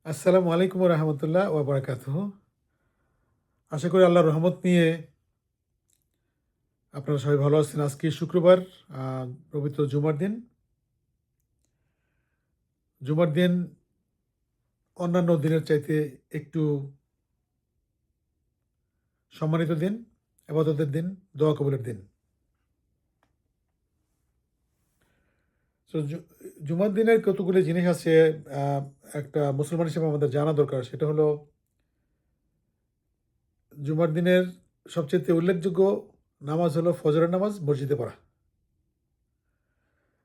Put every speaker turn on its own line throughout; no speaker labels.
আসসালামু আলাইকুম রহমতুল্লাহ ওয়া বারাকাতুহু। আশা করি আল্লাহর রহমত নিয়ে আপনারা সবাই ভালো আছেন। আজকে শুক্রবার, পবিত্র জুমার দিন। জুমার দিন অন্যান্য দিনের চাইতে একটু সম্মানিত দিন, ইবাদতের দিন, দোয়া কবুলের দিন। সো জুমার দিনের কতগুলি জিনিস আছে, একটা মুসলমান হিসেবে আমাদের জানা দরকার। সেটা হলো জুমার দিনের সবচেয়ে উল্লেখযোগ্য নামাজ হলো ফজরের নামাজ, মসজিদে পড়া।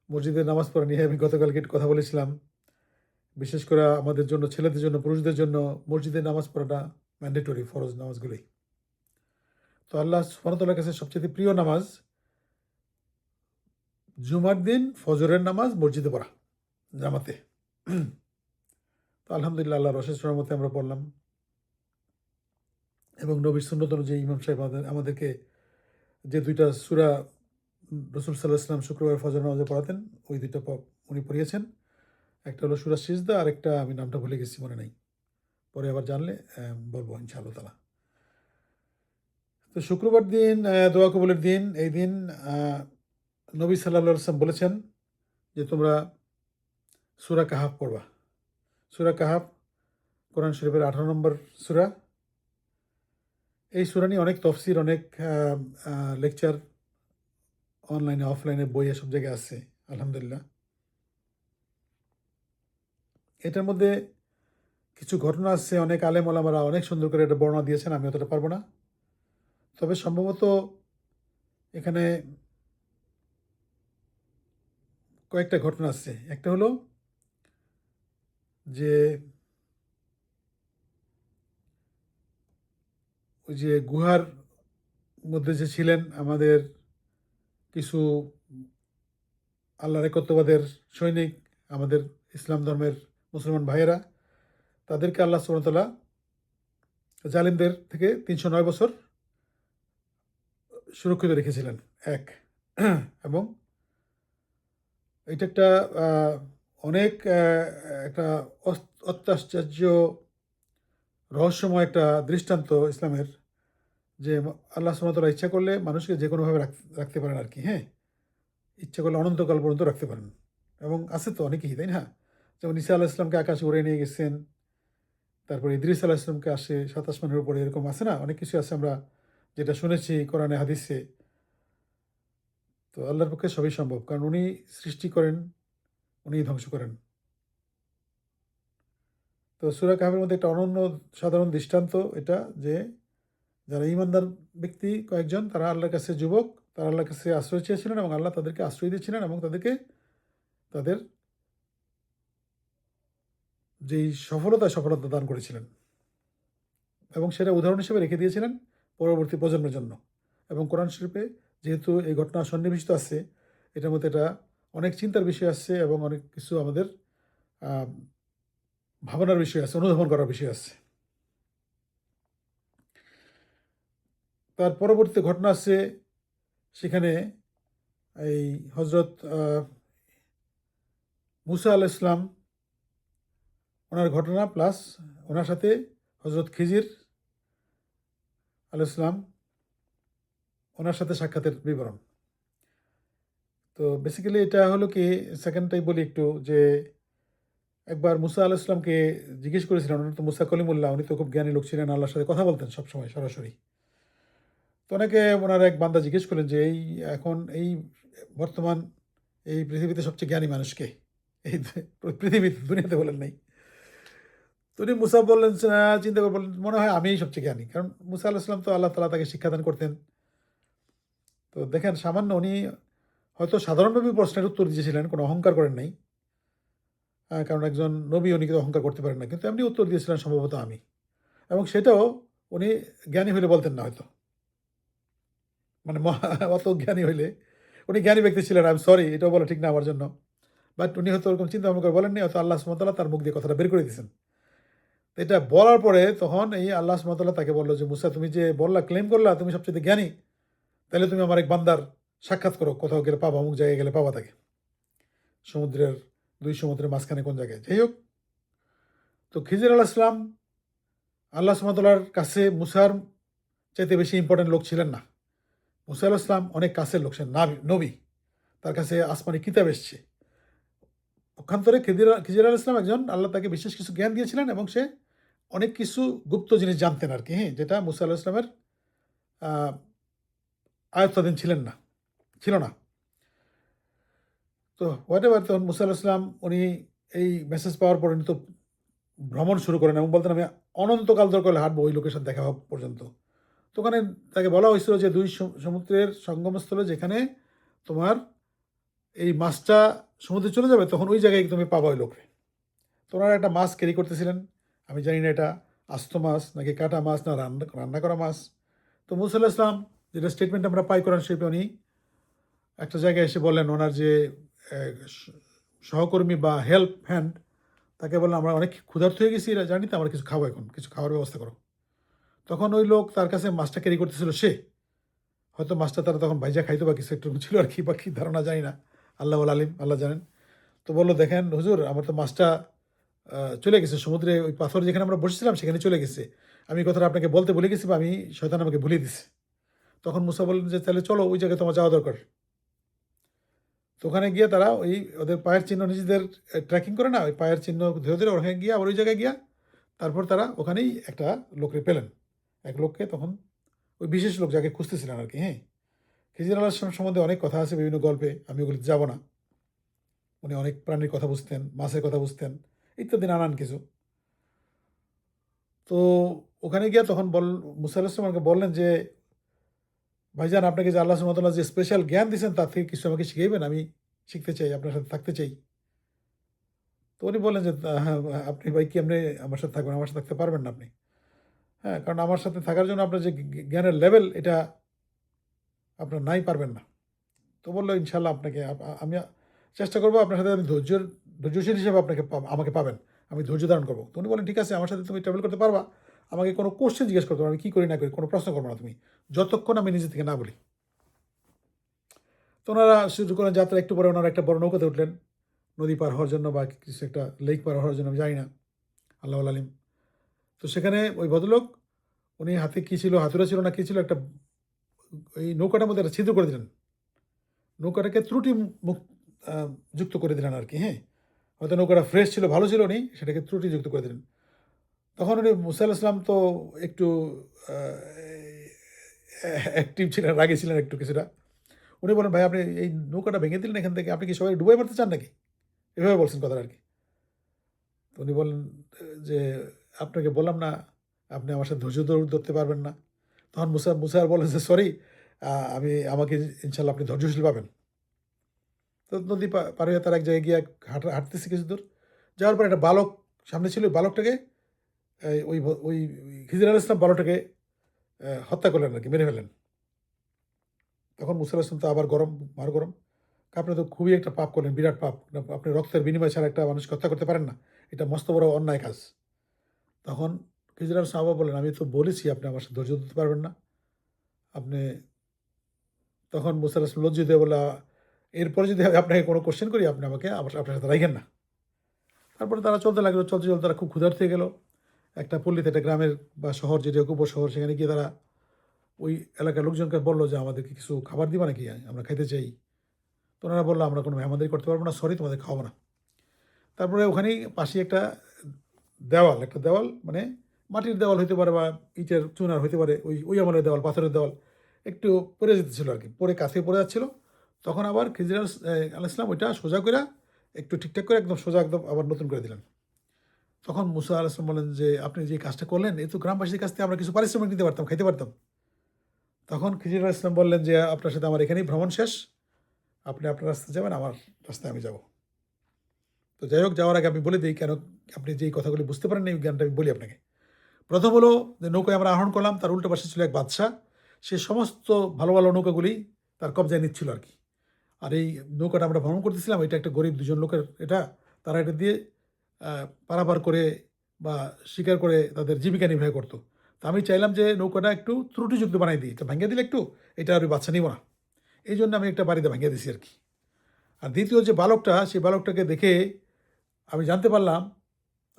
মসজিদে নামাজ পড়া নিয়ে আমি গতকালকে একটু কথা বলেছিলাম। বিশেষ করে আমাদের জন্য, ছেলেদের জন্য, পুরুষদের জন্য মসজিদে নামাজ পড়াটা ম্যান্ডেটরি, ফরজ নামাজগুলোই। তো আল্লাহ সুবহানাহু ওয়া তাআলার কাছে সবচেয়ে প্রিয় নামাজ জুমার দিন ফজরের নামাজ মসজিদে পড়া, জামাতে। তো আলহামদুলিল্লাহ, আল্লাহর অশেষ রহমতে আমরা পড়লাম এবং নবীর সুন্নত অনুযায়ী ইমাম সাহেব আমাদেরকে যে দুইটা সূরা রাসূল সাল্লাল্লাহু আলাইহি ওয়াসাল্লাম শুক্রবার ফজর নামাজে পড়াতেন, ওই দুইটা উনি পড়িয়েছেন। একটা হলো সূরা সিজদা, আরেকটা আমি নামটা ভুলে গেছি, মনে নাই। পরে আবার জানলে বলবো ইনশাআল্লাহ তাআলা। তো শুক্রবার দিন দোয়া কবুলের দিন। এই দিন নবী সাল্লাল্লাহু আলাইহি ওয়াসাল্লাম বলেছেন যে তোমরা সূরা কাহাফ পড়বা। সূরা কাহাফ কোরআন শরীফের 18 নম্বর সূরা। এই সূরা নিয়ে অনেক তফসির, অনেক লেকচার অনলাইনে, অফলাইনে, বইয়ে সব জায়গায় আছে, আলহামদুলিল্লাহ। এটার মধ্যে কিছু ঘটনা আছে, অনেক আলেম ওলামারা অনেক সুন্দর করে এটা বর্ণনা দিয়েছেন, আমি অতটা পারবো না। তবে সম্ভবত এখানে কয়েকটা ঘটনা আছে। একটা হলো যে ওই যে গুহার মধ্যে যে ছিলেন আমাদের কিছু আল্লাহর একত্ববাদের সৈনিক, আমাদের ইসলাম ধর্মের মুসলমান ভাইয়েরা, তাদেরকে আল্লাহ সুবহানাহু ওয়া তাআলা জালিমদের থেকে ৩০৯ বছর সুরক্ষিত রেখেছিলেন। এক এবং এটা একটা অনেক একটা অত্যাশ্চর্য রহস্যময় একটা দৃষ্টান্ত ইসলামের, যে আল্লাহ সুবহানাহু ওয়া তাআলা ইচ্ছা করলে মানুষকে যে কোনোভাবে রাখতে পারেন আর কি। হ্যাঁ, ইচ্ছা করলে অনন্তকাল পর্যন্ত রাখতে পারেন। এবং আছে তো অনেকেই, তাই না? যেমন ঈসা আলাইহিস সালামকে আকাশে উড়িয়ে নিয়ে গেছেন। তারপরে ইদ্রিস আলাইহিস সালামকে ৮০ আসমানের উপরে, এরকম আছে না? অনেক কিছু আছে আমরা যেটা শুনেছি কোরআনে হাদিসে। তো আল্লাহর পক্ষে সবই সম্ভব। কারণ উনি সৃষ্টি করেন, উনিই ধ্বংস করেন। তো সূরা কাহফের মধ্যে একটা অনন্য সাধারণ দৃষ্টান্ত এটা, যে যারা ঈমানদার ব্যক্তি কয়েকজন, তারা আল্লাহর কাছে যুবক, তারা আল্লাহর কাছে আশ্রয় চেয়েছিলেন এবং আল্লাহ তাদেরকে আশ্রয় দিয়েছিলেন এবং তাদেরকে তাদের যেই সফলতা দান করেছিলেন এবং সেটা উদাহরণ হিসেবে রেখে দিয়েছিলেন পরবর্তী প্রজন্মের জন্য। এবং কোরআন শরীফে যেহেতু এই ঘটনা সন্নিবিষ্ট আছে, এটার মধ্যে এটা অনেক চিন্তার বিষয় আছে এবং অনেক কিছু আমাদের আ ভাবনার বিষয় আছে, অনুধাবন করার বিষয় আছে। তার পরবর্তী ঘটনা আছে সেখানে, এই হযরত মুসা আলাইহিস সালাম, ওনার ঘটনা প্লাস ওনার সাথে হযরত খিজির আলাইহিস সালাম, ওনার সাথে সাক্ষাতের বিবরণ। তো বেসিক্যালি এটা হলো কি, সেকেন্ডটাই বলি একটু, যে একবার মুসা আলাইহিস সালামকে জিজ্ঞেস করেছিলেন, উনি তো মুসা কলিমুল্লাহ, উনি তো খুব জ্ঞানী লোক ছিলেন, আল্লাহর সাথে কথা বলতেন সবসময় সরাসরি। তো ওনাকে ওনার এক বান্দা জিজ্ঞেস করলেন যে এখন এই বর্তমান এই পৃথিবীতে সবচেয়ে জ্ঞানী মানুষ কে? এই পৃথিবীতে, দুনিয়াতে বলেন নাই। তো উনি মুসা বললেন, চিন্তা করে বললেন, মনে হয় আমিই সবচেয়ে জ্ঞানী। কারণ মুসা আলাইহিস সালাম তো আল্লাহ তাআলা তাকে শিক্ষাদান করতেন। তো দেখেন, সামান্য উনি হয়তো সাধারণভাবে প্রশ্নের উত্তর দিয়েছিলেন, কোনো অহংকার করেন নাই। কারণ একজন নবী, উনি কিন্তু অহংকার করতে পারেন না। কিন্তু এমনি উত্তর দিয়েছিলেন সম্ভবত আমি। এবং সেটাও উনি জ্ঞানী হইলে বলতেন না হয়তো। মানে অত জ্ঞানী হইলে, উনি জ্ঞানী ব্যক্তি ছিলেন, আই এম সরি, এটাও বলা ঠিক না আমার জন্য। বাট উনি হয়তো ওরকম চিন্তা ভাবনা করে বলেননি, হয়তো আল্লাহ সুবহানাহু ওয়া তাআলা তার মুখ দিয়ে কথাটা বের করে দিয়েছেন। তো এটা বলার পরে তখন এই আল্লাহ সুবহানাহু ওয়া তাআলা তাকে বলল যে, মুসা, তুমি যে বললা, ক্লেম করলা তুমি সবচাইতে জ্ঞানী, তাইলে তুমি আমার এক বান্দার সাক্ষাৎ করো, কোথাও গেলে পাবা, অমুক জায়গায় গেলে পাবা তাকে। সমুদ্রের, ২ সমুদ্রের মাঝখানে কোন জায়গায়। যাই হোক, তো তো খিজির আলাইহিস সালাম আল্লাহ সুবহানাহু ওয়া তাআলার কাছে মুসার চাইতে বেশি ইম্পর্টেন্ট লোক ছিলেন না। মুসা আলাইহিস সালাম অনেক কাছের লোক, সে নবী। তার কাছে আসমানি কিতাব এসছে। পক্ষান্তরে খিজির আলাইহিস সালাম একজন, আল্লাহ তাকে বিশেষ কিছু জ্ঞান দিয়েছিলেন এবং সে অনেক কিছু গুপ্ত জিনিস জানতেন আরকি, হ্যাঁ? যেটা মুসা আলাইহিস সালামের আ আয়ত্তাধীন ছিল না। তো হোয়াটএভার, তখন মুসা আলাইহিস সালাম উনি এই মেসেজ পাওয়ার পর উনি তো ভ্রমণ শুরু করেন এবং বলতেন, আমি অনন্তকাল দরকার হলে হাঁটবো ওই লোকের সাথে দেখা হওয়া পর্যন্ত। তো ওখানে তাকে বলা হয়েছিল যে ২ সমুদ্রের সঙ্গমস্থলে যেখানে তোমার এই মাছটা সমুদ্রে চলে যাবে, তখন ওই জায়গায় তুমি পাবা ওই লোককে। তো ওনারা একটা মাছ ক্যারি করতেছিলেন। আমি জানি না এটা আস্ত মাছ নাকি কাটা মাছ না রান্না করা মাছ। তো মুসা আলাইহিস সালাম যেটা স্টেটমেন্ট আমরা পাই কোরআন শরীফে, উনি একটা জায়গায় এসে বললেন, ওনার যে সহকর্মী বা হেল্প হ্যান্ড, তাকে বললেন, আমরা অনেক ক্ষুধার্ত হয়ে গেছি, এটা জানি তো, আমরা কিছু খাবো, এখন কিছু খাওয়ার ব্যবস্থা করো। তখন ওই লোক তার কাছে মাছটা ক্যারি করতেছিল, সে হয়তো মাছটা তারা তখন ভাইজা খাইতো বা কিছু একটু ছিল আর কি, বা কী ধারণা জানি না, আল্লাহ আলিম, আল্লাহ জানেন। তো বললো, দেখেন হুজুর, আমার তো মাছটা চলে গেছে সমুদ্রে, ওই পাথর যেখানে আমরা বসেছিলাম সেখানে চলে গেছে। আমি কথাটা আপনাকে বলতে ভুলে গেছি, বা আমি শয়তান আমাকে ভুলিয়ে দিছে। তখন মুসা বললেন যে, তাহলে চলো ওই জায়গায় তোমার যাওয়া দরকার। তো ওখানে গিয়ে তারা ওই ওদের পায়ের চিহ্ন নিজেদের ট্র্যাকিং করে না, ওই পায়ের চিহ্ন ধীরে ধীরে ওখানে গিয়ে আবার ওই জায়গায় গিয়া তারপর তারা ওখানেই একটা লোককে পেলেন। এক লোককে, তখন ওই বিশেষ লোক যাকে খুঁজতেছিলেন আর কি, হ্যাঁ? খিজির আলাইহিস সালাম সম্বন্ধে অনেক কথা আছে বিভিন্ন গল্পে, আমি ওগুলিতে যাব না। উনি অনেক প্রাণীর কথা বুঝতেন, মাছের কথা বুঝতেন, ইত্যাদি নানান কিছু। তো ওখানে গিয়ে তখন মুসা আলাইহিস সালাম আমাকে বললেন যে, ভাইজান, আপনাকে যে আল্লাহ সুবহানাহু ওয়া তাআলা যে স্পেশাল জ্ঞান দিয়েছেন তার থেকে কিছু আমাকে শিখাইবেন, আমি শিখতে চাই, আপনার সাথে থাকতে চাই। তো উনি বললেন যে, হ্যাঁ, আপনি ভাই কি এমনি আমার সাথে থাকবেন? আমার সাথে থাকতে পারবেন না আপনি। হ্যাঁ, কারণ আমার সাথে থাকার জন্য আপনার যে জ্ঞানের লেভেল, এটা আপনার নাই, পারবেন না। তো বলল, ইনশাআল্লাহ আপনাকে আমি চেষ্টা করব, আপনার সাথে আমি ধৈর্যশীল হিসেবে আমাকে পাবেন। আমি ধৈর্য ধারণ করব। তো উনি বলেন, ঠিক আছে, আমার সাথে তুমি ট্রাভেল করতে পারবা। আমাকে কোনো কোয়েশ্চেন জিজ্ঞেস করতে পারবে, আমি কী করি না করি, কোনো প্রশ্ন করবে না তুমি, যতক্ষণ আমি নিজে থেকে না বলি। তো ওনারা শুরু করেন যাত্রা। একটু পরে ওনারা একটা বড় নৌকাতে উঠলেন নদী পার হওয়ার জন্য, বা কিছু একটা লেক পার হওয়ার জন্য, আমি জানি না, আল্লাহ আলিম। তো সেখানে ওই ভদ্রলোক, উনি হাতে কী ছিল, হাতুড়া ছিল না কী ছিল, একটা ওই নৌকাটার মধ্যে একটা ছিদ্র করে দিলেন। নৌকাটাকে ত্রুটি মুক যুক্ত করে দিলেন আর কি, হ্যাঁ? হয়তো নৌকাটা ফ্রেশ ছিল, ভালো ছিল, উনি সেটাকে ত্রুটিযুক্ত করে দিলেন। তখন উনি মুসা আলাইহিস সালাম তো একটু অ্যাক্টিভ ছিলেন, রাগী ছিলেন একটু কিছুটা। উনি বলেন, ভাই আপনি এই নৌকাটা ভেঙে দিলেন এখান থেকে, আপনি কি সবাই ডুবাই মারতে চান নাকি? এভাবে বলছেন কথাটা আর কি। তো উনি বললেন যে, আপনাকে বললাম না আপনি আমার সাথে ধৈর্য ধরতে পারবেন না। তখন মুসা আর বললেন যে, সরি, আমাকে ইনশাআল্লাহ আপনি ধৈর্যশীল পাবেন। তো নদী পার হয়ে তারা এক জায়গায় গিয়ে হাঁটতেছে কিছু দূর। যাওয়ার পর একটা বালক সামনে ছিল, ওই বালকটাকে ওই খিজির আলাইহিস সালাম বালকটাকে হত্যা করলেন আরকি, মেরে ফেললেন। তখন মুসা আলাইহিস সালাম তো আবার গরম। আপনি তো খুবই একটা পাপ করলেন, বিরাট পাপ। আপনি রক্তের বিনিময় ছাড়া একটা মানুষকে হত্যা করতে পারেন না। এটা মস্ত বড় অন্যায় কাজ। তখন খিজির আলাইহিস সালাম আবার বললেন, আমি তো বলেছি আপনি আমার সাথে ধৈর্য ধরতে পারবেন না। আপনি তখন মুসা আলাইহিস সালাম লজ্জিত হয়ে বলল, এরপরে যদি আমি আপনাকে কোনো কোয়েশ্চেন করি, আপনি আমাকে আপনার সাথে রাইখেন না। তারপরে তারা চলতে লাগলো, চলতে তারা খুব ক্ষুধার্ত হয়ে গেল। একটা পল্লীতে, একটা গ্রামের বা শহর, যেটা উপশহর, সেখানে গিয়ে তারা ওই এলাকার লোকজনকে বলল যে, আমাদেরকে কিছু খাবার দিবা নাকি? আমরা খাইতে চাই। তো ওনারা বলল, আমরা কোনো মেহমানদারি করতে পারবো না, সরি, তোমাদের খাওয়াবো না। তারপরে ওখানেই পাশেই একটা দেওয়াল, মানে মাটির দেওয়াল হইতে পারে বা ইটের চুনার হইতে পারে, ওই আমলের দেওয়াল, পাথরের দেওয়াল, একটু পড়ে যেতেছিল আর কি, কাছে পড়ে যাচ্ছিল। তখন আবার খিজির আলাইহিস সালাম ওইটা সোজা করে, একটু ঠিকঠাক করে, একদম সোজা, একদম আবার নতুন করে দিলেন। তখন মুসা আলাইহিস সালাম বলেন যে, আপনি যে কাজটা করলেন, এ তো গ্রামবাসীর কাছ থেকে আমরা কিছু পারিশ্রমিক নিতে পারতাম, খাইতে পারতাম। তখন খিজির আলাইহিস সালাম বললেন যে, আপনার সাথে আমার এখানেই ভ্রমণ শেষ, আপনি আপনার রাস্তায় যাবেন, আমার রাস্তায় আমি যাব। তো যাই হোক, যাওয়ার আগে আমি বলে দিই, কেন আপনি যেই কথাগুলি বুঝতে পারেন এই জ্ঞানটা আমি বলি আপনাকে। প্রথম হলো যে, নৌকায় আমরা আরোহণ করলাম, তার উল্টো পাশে ছিল এক বাদশা। সে সমস্ত ভালো ভালো নৌকাগুলি তার কবজায় নিচ্ছিল আর কি। আর এই নৌকাটা আমরা ভ্রমণ করতেছিলাম, এটা একটা গরিব দুজন লোকের, তারা এটা দিয়ে পারাপার করে বা শিকার করে তাদের জীবিকা নির্বাহ করতো। তো আমি চাইলাম যে নৌকাটা একটু ত্রুটিযুক্ত বানাই দিই, এটা ভেঙে দিলে একটু, এটা আর বাচ্চা নিব না, এই জন্য আমি একটা বাড়িতে ভেঙে দিছি আর কি। আর দ্বিতীয় যে বালকটা, সেই বালকটাকে দেখে আমি জানতে পারলাম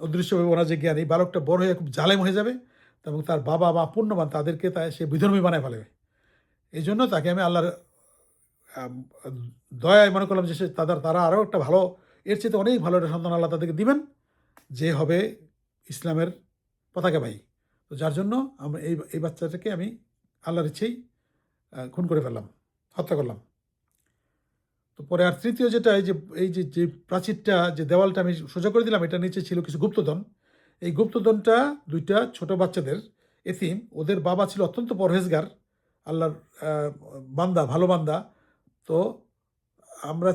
অদৃশ্যভাবে ওনার যে জ্ঞান, এই বালকটা বড় হয়ে খুব জালেম হয়ে যাবে এবং তার বাবা বা পুণ্যবান তাদেরকে সে বিধর্মী বানায় ফেলবে। এই জন্য তাকে আমি আল্লাহর আম দয়ায় মনে করলাম যে তারা আরও একটা ভালো, এর চেয়ে অনেক ভালো একটা সন্তান আল্লাহ তাদেরকে দিবেন, যে হবে ইসলামের পতাকাবাহী। তো যার জন্য আমরা এই বাচ্চাটাকে আমি আল্লাহর ইচ্ছেই খুন করে ফেললাম, হত্যা করলাম। তো পরে আর তৃতীয় যেটা, এই যে প্রাচীরটা, যে দেওয়ালটা আমি সোজা করে দিলাম, এটার নিচে ছিল কিছু গুপ্তধন। এই গুপ্তধনটা ২টা ছোট বাচ্চাদের, এতিম, ওদের বাবা ছিল অত্যন্ত পরহেজগার, আল্লাহর বান্দা, ভালো বান্দা। তো আমরা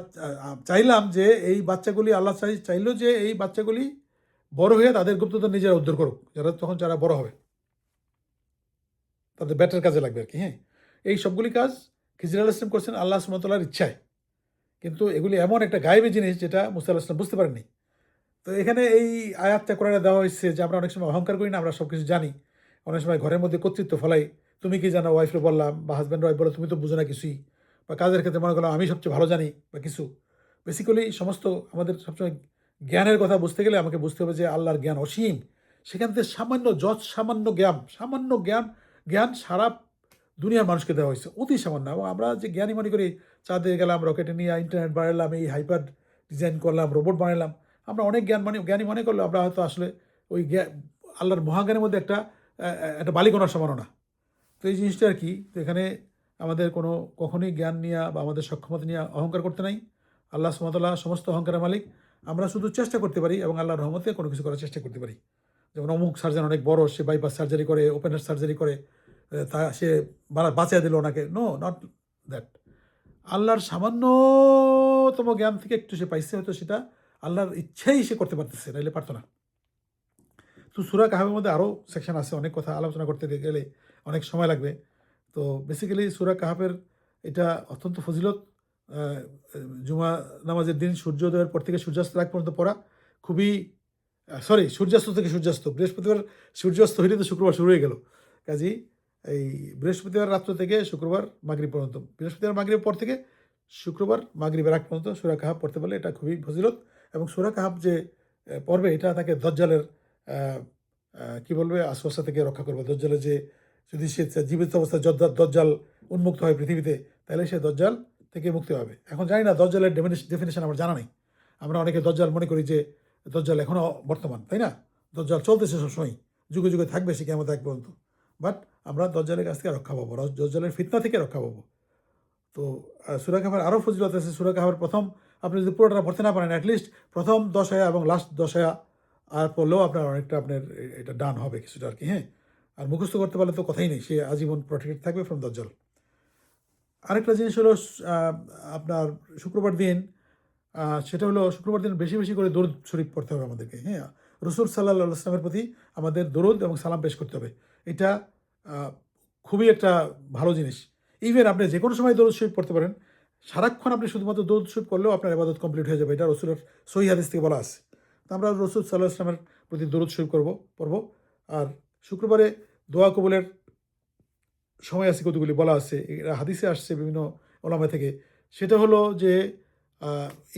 চাইলাম যে এই বাচ্চাগুলি, আল্লাহ চাইলো যে এই বাচ্চাগুলি বড় হয়ে তাদের গুপ্তধন নিজেরা উদ্ধার করুক, যারা বড় হবে, তাদের ব্যাটার কাজে লাগবে আর কি। হ্যাঁ, এই সবগুলি কাজ খিজির আলাইহিস সালাম করছেন আল্লাহ সুবহানাহু ওয়া তাআলার ইচ্ছায়, কিন্তু এগুলি এমন একটা গায়েবী জিনিস যেটা মুসা আলাইহিস সালাম বুঝতে পারেননি। তো এখানে এই আয়াতটা কোরআনে দেওয়া হয়েছে যে আমরা অনেক সময় অহংকার করি না, আমরা সব কিছু জানি। অনেক সময় ঘরের মধ্যে কর্তৃত্ব ফলাই, তুমি কি জানো, ওয়াইফরে বললাম, বা হাজব্যান্ড ওয়াইফ বলো তুমি তো বুঝো না কিছুই, বা কাজের ক্ষেত্রে মনে করলাম আমি সবচেয়ে ভালো জানি বা কিছু। বেসিক্যালি সমস্ত আমাদের সবসময় জ্ঞানের কথা বুঝতে গেলে আমাকে বুঝতে হবে যে আল্লাহর জ্ঞান অসীম। সেখান থেকে সামান্য জ্ঞান সারা দুনিয়ার মানুষকে দেওয়া হয়েছে, অতি সামান্য। এবং আমরা যে জ্ঞানী মনে করি, চাঁদে গেলাম, রকেটে নিয়ে ইন্টারনেট বানালাম, এই হাইপার ডিজাইন করলাম, রোবট বানালাম, আমরা অনেক জ্ঞানী মনে করলে আমরা হয়তো আসলে ওই আল্লাহর মহাজ্ঞানের মধ্যে একটা বালিকণার সমানও না। তো এই জিনিসটা আর কি। তো এখানে আমাদের কখনোই জ্ঞান নিয়ে বা আমাদের সক্ষমতা নিয়ে অহংকার করতে নাই। আল্লাহ সুবহানাহু ওয়া তাআলা সমস্ত অহংকারের মালিক। আমরা শুধু চেষ্টা করতে পারি এবং আল্লাহর রহমতে কোনো কিছু করার চেষ্টা করতে পারি। যেমন অমুক সার্জন অনেক বড়, সে বাইপাস সার্জারি করে, ওপেন হার্ট সার্জারি করে, সে বাঁচিয়ে দিল ওনাকে। No, not that. আল্লাহর সামান্যতম জ্ঞান থেকে একটু সে পাইছে, হয়তো সেটা আল্লাহর ইচ্ছেই সে করতে পারতেছে, নাহলে পারতো না। তো সূরা কাহাফের মধ্যে আরও সেকশন আছে, অনেক কথা আলোচনা করতে গেলে অনেক সময় লাগবে। তো বেসিক্যালি সূরা কাহাফের এটা অত্যন্ত ফজিলত। জুমা নামাজের দিন সূর্যোদয়ের পর থেকে সূর্যাস্ত আগ পর্যন্ত পড়া খুবই, সূর্যাস্ত থেকে সূর্যাস্ত, বৃহস্পতিবার সূর্যাস্ত হইলে তো শুক্রবার শুরু হয়ে গেল। কাজেই এই বৃহস্পতিবার রাত্র থেকে শুক্রবার মাগরিব পর্যন্ত, বৃহস্পতিবার মাগরিবের পর থেকে শুক্রবার মাগরিবের আগ পর্যন্ত সূরা কাহাফ পড়তে পারলে এটা খুবই ফজিলত। এবং সূরা কাহাফ যে পড়বে, এটা তাকে দজ্জালের কি বলবে, আশপাশা থেকে রক্ষা করবে। দজ্জালের যদি সে জীবিত অবস্থায় দজ্জাল উন্মুক্ত হয় পৃথিবীতে, তাহলে সে দজ্জাল থেকে মুক্তি পাবে। এখন জানি না দজ্জালের ডেফিনেশন আমার জানা নেই। আমরা অনেকে দজ্জাল মনে করি যে দজ্জাল এখনও বর্তমান, তাই না? দজ্জাল চলতেছে সবসময়, যুগে যুগে থাকবে সে কিয়ামত আগ পর্যন্ত। বাট আমরা দজ্জালের কাছ থেকে রক্ষা পাবো, দজ্জালের ফিতনা থেকে রক্ষা পাবো। তো সূরা কাহাফের আরও ফজিলত আছে। সূরা কাহাফের প্রথম, আপনি যদি পুরোটা পড়তে না পারেন, অ্যাটলিস্ট প্রথম 10 আয়া এবং লাস্ট 10 আয়া আর পড়লেও আপনার অনেকটা এটা ডান হবে কিছুটা আর কি। হ্যাঁ, আর মুখস্থ করতে পারলে তো কথাই নেই, সে আজীবন প্রোটেক্টেড থাকবে ফ্রম দজ্জাল। আরেকটা জিনিস হলো আপনার শুক্রবার দিন, সেটা হলো শুক্রবার দিন বেশি বেশি করে দরুদ শরীফ পড়তে হবে আমাদেরকে। হ্যাঁ, রাসূল সাল্লাল্লাহু আলাইহি ওয়াসাল্লামের প্রতি আমাদের দরুদ এবং সালাম পেশ করতে হবে। এটা খুবই একটা ভালো জিনিস। ইভেন আপনি যে কোনো সময় দরুদ শরীফ পড়তে পারেন। সারাক্ষণ আপনি শুধুমাত্র দরুদ শরীফ করলেও আপনার ইবাদত কমপ্লিট হয়ে যাবে। এটা রাসূলের সহিহ হাদিস থেকে বলা আছে। তো আমরা রাসূল সাল্লাল্লাহু আলাইহি ওয়াসাল্লামের প্রতি দরুদ শরীফ পড়ব। আর শুক্রবারে দোয়া কবুলের সময় আছে কতগুলি, বলা আছে, এরা হাদিসে আসছে বিভিন্ন ওলামা থেকে। সেটা হলো যে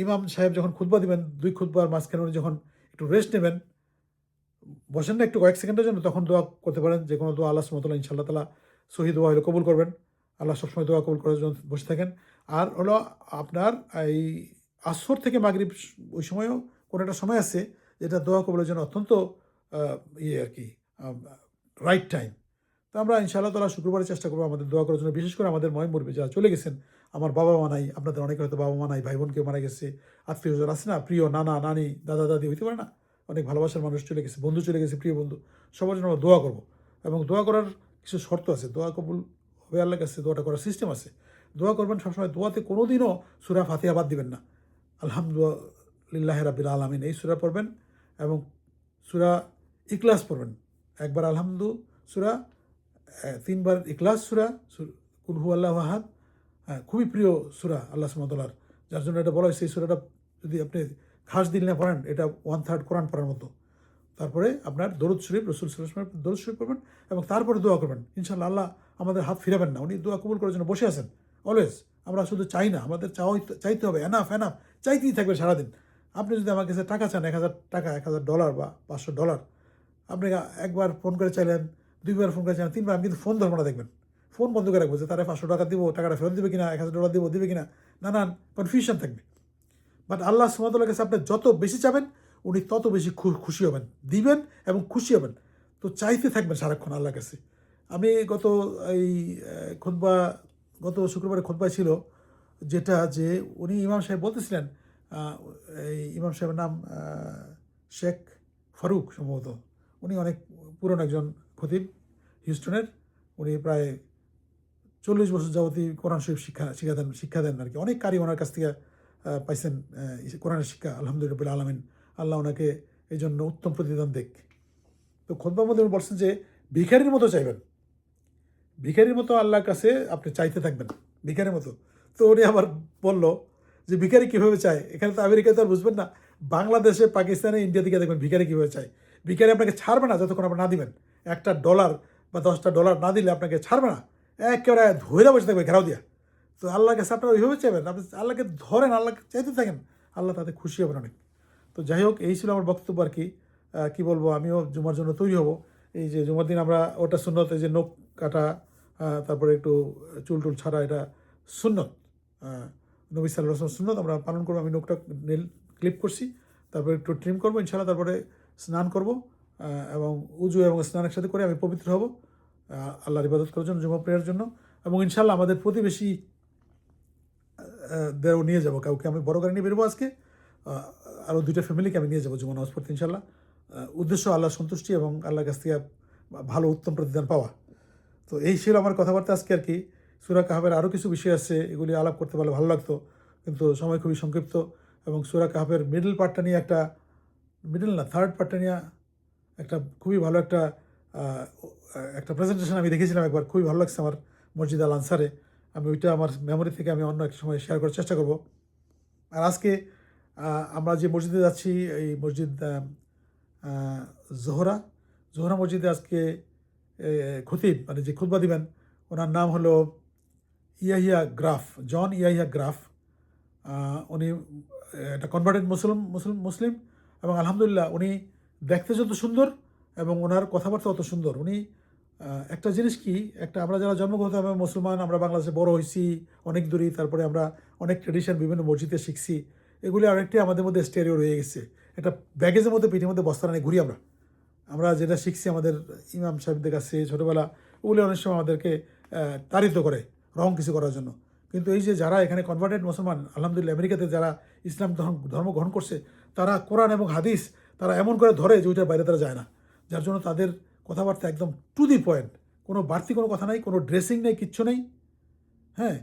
ইমাম সাহেব যখন খুতবা দিবেন, 2 খুতবার মাঝখানে উনি যখন একটু রেস্ট নেবেন, বসেন না একটু কয়েক সেকেন্ডের জন্য, তখন দোয়া করতে পারেন। যে কোনো দোয়া আল্লাহ সুবহানাহু ওয়া তাআলা ইনশাআল্লাহ তাআলা সহি দোয়া হলে কবুল করবেন। আল্লাহ সবসময় দোয়া কবুল করার জন্য বসে থাকেন। আর হলো আপনার এই আসর থেকে মাগরিব, ওই সময়ও কোনো একটা সময় আছে যেটা দোয়া কবুলের জন্য অত্যন্ত ইয়ে আর কি, রাইট টাইম। তো আমরা ইনশাআল্লাহ তাআলা শুক্রবারে চেষ্টা করবো আমাদের দোয়া করার জন্য, বিশেষ করে আমাদের ময়মুরবি যারা চলে গেছেন। আমার বাবা মা নাই, আপনাদের অনেকের হয়তো বাবা মা নাই, ভাই বোন কেউ মারা গেছে, আত্মীয়স্বজন আছে না, প্রিয় নানা নানি দাদা দাদি হইতে পারে না, অনেক ভালোবাসার মানুষ চলে গেছে, বন্ধু চলে গেছে, প্রিয় বন্ধু, সবার জন্য আমরা দোয়া করবো। এবং দোয়া করার কিছু শর্ত আছে, দোয়া কবুল হবে আল্লাহর কাছে, দোয়াটা করার সিস্টেম আছে। দোয়া করবেন সবসময়, দোয়াতে কোনোদিনও সূরা ফাতিহা বাদ দিবেন না। আলহামদুলিল্লাহি রাব্বিল আলামিন এই সূরা পড়বেন এবং সূরা ইখলাস পড়বেন। একবার আলহামদু সূরা, 3 বার ইখলাস সূরা, কুল হুয়াল্লাহু আহাদ। হ্যাঁ, খুবই প্রিয় সূরা আল্লাহ সুবহানাহু ওয়া তাআলার, যার জন্য এটা বলা হয়েছে এই সূরাটা যদি আপনি খাস দিল না পড়েন, এটা 1/3 কোরআন পড়ার মতো। তারপরে আপনার দরুদ শরীফ, রাসূল সাল্লাল্লাহু আলাইহি ওয়াসাল্লামের দরুদ শরীফ পড়বেন এবং তারপরে দোয়া করবেন। ইনশাআল্লাহ আল্লাহ আমাদের হাত ফিরাবেন না, উনি দোয়া কবুল করার জন্য বসে আছেন অলওয়েজ। আমরা শুধু চাই না, আমাদের চাইতে হবে, এনাফ চাইতেই থাকবে সারাদিন। আপনি যদি আমার কাছে টাকা চান, 1,000 টাকা, $1,000 বা $500, আপনি একবার ফোন করে চাইলেন, 2বার ফোন করে চাইলেন, 3বার, আমি কিন্তু ফোন ধরবো না দেখবেন। ফোন বন্ধ করে রাখবো যে তারা $500 দিব, টাকাটা ফেরত দেবে কিনা, $1,000 দিব, দিবে কিনা, নানান কনফিউশন থাকবে। বাট আল্লাহ সুবহানাহু ওয়া তাআলার কাছে আপনি যত বেশি চাবেন, উনি তত বেশি খুশি হবেন, দিবেন এবং খুশি হবেন। তো চাইতে থাকবেন সারাক্ষণ আল্লাহর কাছে। আমি এই খুতবা, গত শুক্রবারে খুতবায় ছিল যেটা, যে উনি ইমাম সাহেব বলতেছিলেন, এই ইমাম সাহেবের নাম শেখ ফারুক সম্ভবত, উনি অনেক পুরনো একজন খতিব হিউস্টনের। উনি প্রায় 40 বছর যাবতীয় কোরআন শরীফ শিক্ষা দেন আর কি। অনেক কারি ওনার কাছ থেকে পাইছেন কোরআনের শিক্ষা, আলহামদুলিল্লাহ রাব্বিল আলামিন। আল্লাহ ওনাকে এই জন্য উত্তম প্রতিদান দেখ। তো খুতবার মধ্যে উনি বলছেন যে ভিখারির মতো চাইবেন, ভিখারির মতো আল্লাহর কাছে আপনি চাইতে থাকবেন, ভিখারির মতো। তো উনি আবার বলল যে ভিখারি কীভাবে চায়, এখানে তো আমেরিকাতে আর বুঝবেন না, বাংলাদেশে, পাকিস্তানে, ইন্ডিয়া থেকে দেখবেন ভিখারি কীভাবে চায়। ভিখারি আপনাকে ছাড়বে না যতক্ষণ আপনি না দিবেন। $1 বা $10 না দিলে আপনাকে ছাড়বে না, একেবারে ধৈর্য বসে থাকবে ঘেরাও দিয়া। তো আল্লাহর কাছে আপনারা ওইভাবে চাইবেন, আপনি আল্লাহকে ধরেন, আল্লাহকে চাইতে থাকেন, আল্লাহ তাতে খুশি হবেন অনেক। তো যাই হোক, এই ছিল আমার বক্তব্য আর কি। কী বলবো, আমিও জুমার জন্য তৈরি হব। এই যে জুমার দিন আমরা ওটা সুন্নত, এই যে নখ কাটা, তারপরে একটু চুল টুল ছাড়া, এটা সুন্নত, নবী সাল্লাল্লাহু আলাইহি ওয়াসাল্লাম সুন্নত, আমরা পালন করবো। আমি নখটা ক্লিপ করছি, তারপরে একটু ট্রিম করবো ইনশাআল্লাহ, তারপরে স্নান করব, এবং উজু এবং স্নান একসাথে করে আমি পবিত্র হব আল্লাহর ইবাদত করার জন্য, জুমা প্রেয়ার জন্য। এবং ইনশাআল্লাহ আমাদের প্রতিবেশী দেরও নিয়ে যাবো, কাউকে আমি বড় গাড়ি নিয়ে বেরোবো আজকে, আরও 2টা ফ্যামিলিকে আমি নিয়ে যাবো জুমা নামাজ পড়তে ইনশাআল্লাহ। উদ্দেশ্য আল্লাহর সন্তুষ্টি এবং আল্লাহর কাছ থেকে ভালো উত্তম প্রতিদান পাওয়া। তো এই ছিল আমার কথাবার্তা আজকে আর কি। সূরা কাহফের আরও কিছু বিষয় আছে, এগুলি আলাপ করতে পারলে ভালো লাগতো, কিন্তু সময় খুবই সংক্ষিপ্ত। এবং সূরা কাহফের মিডল পার্টটা নিয়ে থার্ড পার্টটা নিয়ে একটা খুবই ভালো একটা প্রেজেন্টেশন আমি দেখেছিলাম একবার, খুবই ভালো লাগছে আমার, মসজিদ আল আনসারে। আমি ওইটা আমার মেমোরি থেকে আমি অন্য একটা সময় শেয়ার করার চেষ্টা করব। আর আজকে আমরা যে মসজিদে যাচ্ছি, এই মসজিদ জোহরা মসজিদে আজকে খতিব, মানে যে খুতবা দিবেন, ওনার নাম হলো জন ইয়াহিয়া গ্রাফ। উনি একটা কনভার্টেড মুসলিম, এবং আলহামদুলিল্লাহ উনি দেখতে যত সুন্দর এবং ওনার কথাবার্তা অত সুন্দর। উনি একটা জিনিস কি, আমরা যারা জন্মগতভাবে মুসলমান, আমরা বাংলাদেশে বড় হয়েছি অনেক দূরই, তারপরে আমরা অনেক ট্রেডিশন বিভিন্ন মসজিদে শিখছি, এগুলি আরেকটি আমাদের মধ্যে স্টেরিও রয়ে গেছে, একটা ব্যাগেজের মধ্যে, পিঠের মধ্যে বস্তা নিয়ে ঘুরি আমরা যেটা শিখছি আমাদের ইমাম সাহেবদের কাছে ছোটোবেলা, ওগুলি অনেক সময় আমাদেরকে তাড়িত করে রং কিছু করার জন্য। কিন্তু এই যে যারা এখানে কনভার্টেড মুসলমান, আলহামদুলিল্লাহ আমেরিকাতে যারা ইসলাম ধর্ম গ্রহণ করছে, তারা কোরআন এবং হাদিস তারা এমন করে ধরে যে ওইটার বাইরে তারা যায় না, যার জন্য তাদের কথাবার্তা একদম টু দি পয়েন্ট, কোনো বাড়তি কোনো কথা নাই, কোনো ড্রেসিং নেই, কিচ্ছু নেই। হ্যাঁ,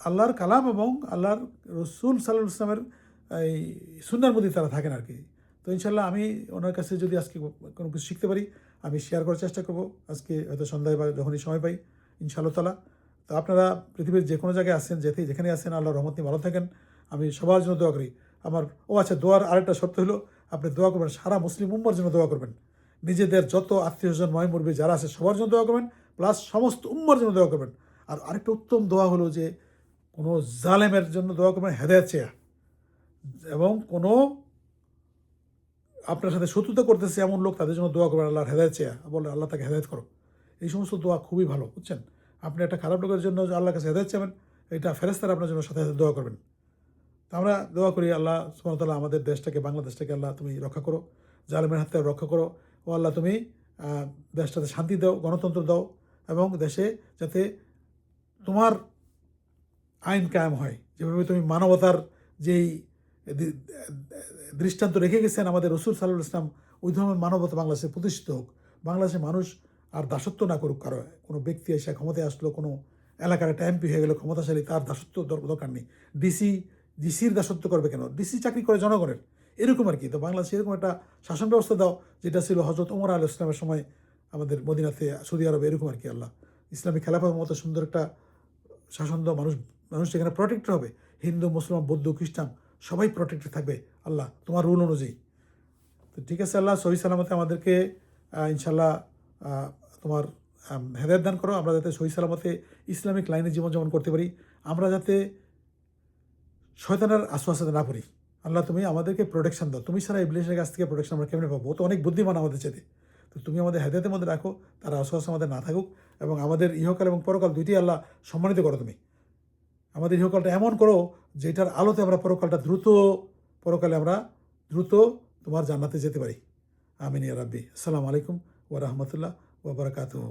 আল্লাহর কালাম এবং আল্লাহর রসুল সাল্লাল্লাহু আলাইহি ওয়াসাল্লামের এই সুন্নাহর মধ্যে তারা থাকেন আর কি। তো ইনশাল্লাহ আমি ওনার কাছে যদি আজকে কোনো কিছু শিখতে পারি, আমি শেয়ার করার চেষ্টা করব আজকে, হয়তো সন্ধ্যায় বা যখনই সময় পাই ইনশাআল্লাহ তাআলা। তো আপনারা পৃথিবীর যে কোনো জায়গায় আসেন, যেখানে আসেন, আল্লাহর রহমত নিয়ে ভালো থাকেন। আমি সবার জন্য দোয়া করি। আচ্ছা, দোয়ার আরেকটা শর্ত হলো, আপনি দোয়া করবেন সারা মুসলিম উম্মার জন্য দোয়া করবেন, নিজেদের যত আত্মীয় স্বজন ময় মুরব্বি যারা আছে সবার জন্য দোয়া করবেন, প্লাস সমস্ত উম্মার জন্য দোয়া করবেন। আর আরেকটা উত্তম দোয়া হলো যে কোনো জালেমের জন্য দোয়া করবেন, হেদায়েত চেয়া, এবং কোনো আপনার সাথে শত্রুতা করতেছে এমন লোক, তাদের জন্য দোয়া করবেন আল্লাহর হেদায়েত চেয়া, বলে আল্লাহ তাকে হেদায়েত করো। এই সমস্ত দোয়া খুবই ভালো, বুঝছেন। আপনি একটা খারাপ লোকের জন্য আল্লাহর কাছে হেদায়েত চাবেন, এটা ফেরেশতারা আপনার জন্য সাথে সাথে দোয়া করবেন। তো আমরা দোয়া করি, আল্লাহ সুবহানাহু ওয়া তাআলা আমাদের দেশটাকে, বাংলাদেশটাকে আল্লাহ তুমি রক্ষা করো, জালেমের হাত থেকে রক্ষা করো। ও আল্লাহ তুমি দেশটাতে শান্তি দাও, গণতন্ত্র দাও, এবং দেশে যাতে তোমার আইন কায়েম হয়, যেভাবে তুমি মানবতার যেই দৃষ্টান্ত রেখে গেছেন আমাদের রসুল সাল্লাল্লাহু আলাইহি ওয়াসাল্লাম, ওই ধরনের মানবতা বাংলাদেশে প্রতিষ্ঠিত হোক। বাংলাদেশে মানুষ আর দাসত্ব না করুক কারো, কোনো ব্যক্তি এসে ক্ষমতায় আসলো, কোনো এলাকার একটা এমপি হয়ে গেলো ক্ষমতাশালী, তার দাসত্ব দরকার নেই। ডিসির দাসত্ব করবে কেন? ডিসি চাকরি করে জনগণের, এরকম আর কি। তো বাংলাদেশে এরকম একটা শাসন ব্যবস্থা দাও, যেটা ছিল হযরত ওমর আলাইহিস সালামের সময় আমাদের মদিনাতে, সৌদি আরবে, এরকম আর কি। আল্লাহ ইসলামী খেলাফতের মতো সুন্দর একটা শাসন দাও, মানুষ সেখানে প্রোটেক্টেড হবে, হিন্দু, মুসলমান, বৌদ্ধ, খ্রিস্টান সবাই প্রোটেক্টেড থাকবে আল্লাহ তোমার রুল অনুযায়ী। তো ঠিক আছে, আল্লাহ সহি সালামতে আমাদেরকে ইনশাল্লাহ তোমার হেদায়েত দান করো, আমরা যাতে সহি সালামতে ইসলামিক লাইনে জীবনযাপন করতে পারি, আমরা যাতে শয়তানের আশপাশে না পড়ি। আল্লাহ তুমি আমাদেরকে প্রোটেকশন দাও, তুমি ছাড়া ইবলিসের কাছ থেকে প্রোটেকশন আমরা কেমনে পাবো? ও তো অনেক বুদ্ধিমান আমাদের চাইতে। তো তুমি আমাদের হেদায়েতের মধ্যে রাখো, তার আশপাশ আমাদের না থাকুক, এবং আমাদের ইহকাল এবং পরকাল দুইটি আল্লাহ সম্মানিত করো তুমি। আমাদের ইহকালটা এমন করো যেটার আলোতে আমরা পরকালে আমরা দ্রুত তোমার জান্নাতে যেতে পারি। আমিন ইয়া রাব্বি। আসসালামু আলাইকুম ওয়া রাহমাতুল্লাহ ওয়া বারাকাতুহু।